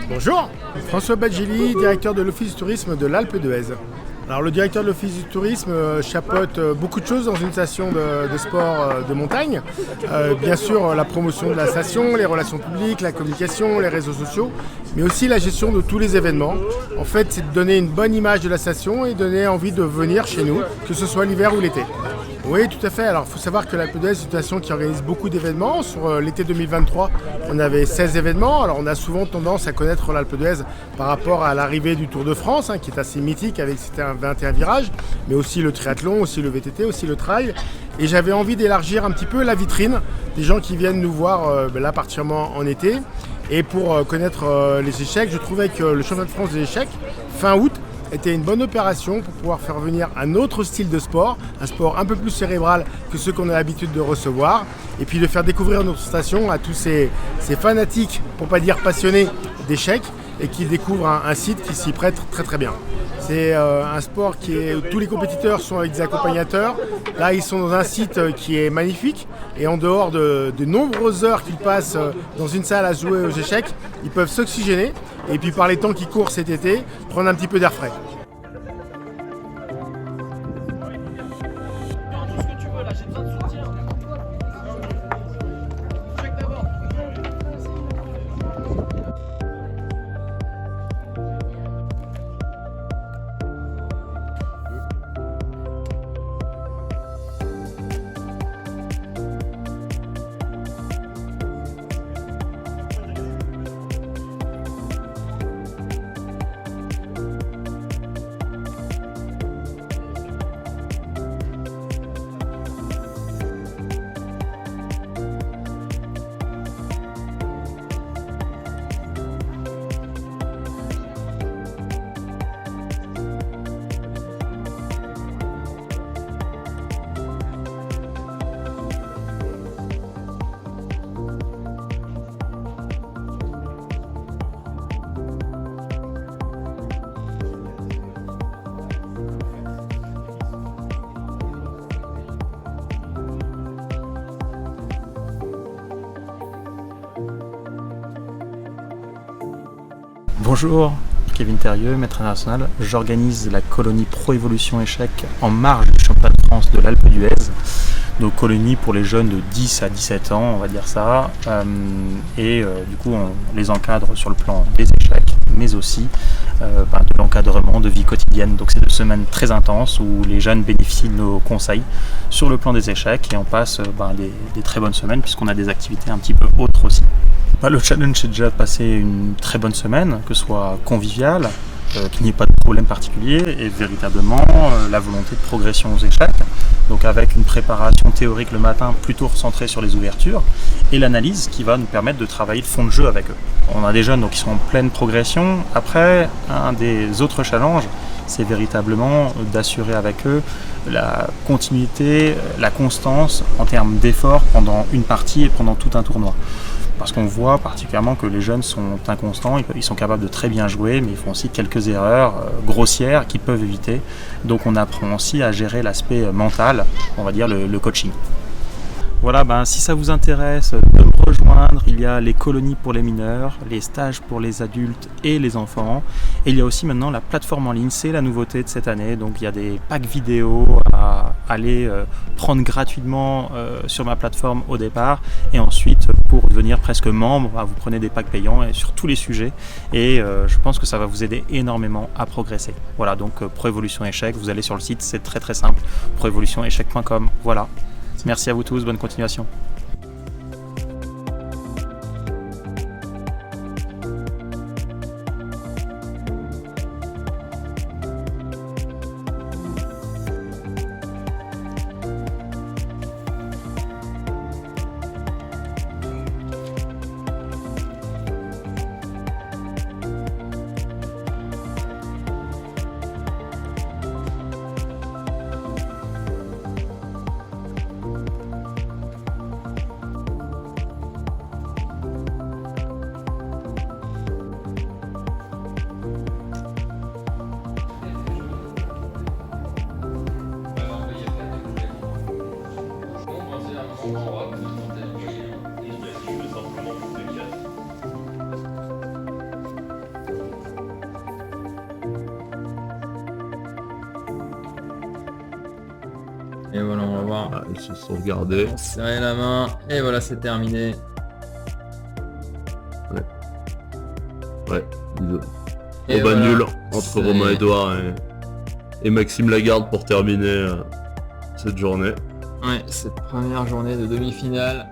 Bonjour, François Badjili, directeur de l'Office du tourisme de l'Alpe d'Huez. Alors le directeur de l'Office du tourisme chapeaute beaucoup de choses dans une station de sport de montagne. Bien sûr la promotion de la station, les relations publiques, la communication, les réseaux sociaux, mais aussi la gestion de tous les événements. En fait, c'est de donner une bonne image de la station et donner envie de venir chez nous, que ce soit l'hiver ou l'été. Oui, tout à fait. Alors, il faut savoir que l'Alpe d'Huez est une station qui organise beaucoup d'événements. Sur l'été 2023, on avait 16 événements. Alors, on a souvent tendance à connaître l'Alpe d'Huez par rapport à l'arrivée du Tour de France, qui est assez mythique avec ses 21 virages, mais aussi le triathlon, aussi le VTT, aussi le trail. Et j'avais envie d'élargir un petit peu la vitrine des gens qui viennent nous voir là, particulièrement en été. Et pour connaître les échecs, je trouvais que le championnat de France des échecs, fin août, était une bonne opération pour pouvoir faire venir un autre style de sport, un sport un peu plus cérébral que ceux qu'on a l'habitude de recevoir, et puis de faire découvrir notre station à tous ces fanatiques, pour pas dire passionnés d'échecs, et qui découvrent un site qui s'y prête très très bien. C'est un sport où tous les compétiteurs sont avec des accompagnateurs. Là, ils sont dans un site qui est magnifique, et en dehors de nombreuses heures qu'ils passent dans une salle à jouer aux échecs, ils peuvent s'oxygéner, et puis par les temps qui courent cet été, prendre un petit peu d'air frais. Bonjour, Kevin Thérieux, maître international. J'organise la colonie Pro Évolution Échec en marge du championnat de France de l'Alpe d'Huez. Donc colonie pour les jeunes de 10 à 17 ans, on va dire ça. Du coup, on les encadre sur le plan des échecs, mais aussi de l'encadrement de vie quotidienne. Donc c'est 2 semaines très intenses où les jeunes bénéficient de nos conseils sur le plan des échecs et on passe des très bonnes semaines puisqu'on a des activités un petit peu autres aussi. Le challenge, c'est déjà de passer une très bonne semaine, que ce soit convivial, qu'il n'y ait pas de problème particulier, et véritablement la volonté de progression aux échecs, donc avec une préparation théorique le matin plutôt recentrée sur les ouvertures, et l'analyse qui va nous permettre de travailler le fond de jeu avec eux. On a des jeunes qui sont en pleine progression. Après, un des autres challenges, c'est véritablement d'assurer avec eux la continuité, la constance en termes d'efforts pendant une partie et pendant tout un tournoi. Parce qu'on voit particulièrement que les jeunes sont inconstants, ils sont capables de très bien jouer, mais ils font aussi quelques erreurs grossières qu'ils peuvent éviter. Donc on apprend aussi à gérer l'aspect mental, on va dire le coaching. Voilà, si ça vous intéresse de me rejoindre, il y a les colonies pour les mineurs, les stages pour les adultes et les enfants. Et il y a aussi maintenant la plateforme en ligne, c'est la nouveauté de cette année. Donc il y a des packs vidéo à aller prendre gratuitement sur ma plateforme au départ. Et ensuite, pour devenir presque membre, vous prenez des packs payants et sur tous les sujets. Et je pense que ça va vous aider énormément à progresser. Voilà, donc Pro Évolution Échec, vous allez sur le site, c'est très très simple, proevolutionéchec.com. Voilà. Merci à vous tous, bonne continuation. Et voilà, on va voir. Ah, ils se sont regardés. On serrait la main. Et voilà, c'est terminé. Ouais. Et Combat voilà, nul entre c'est- Romain Edouard et Maxime Lagarde pour terminer cette journée. Ouais, cette première journée de demi-finale.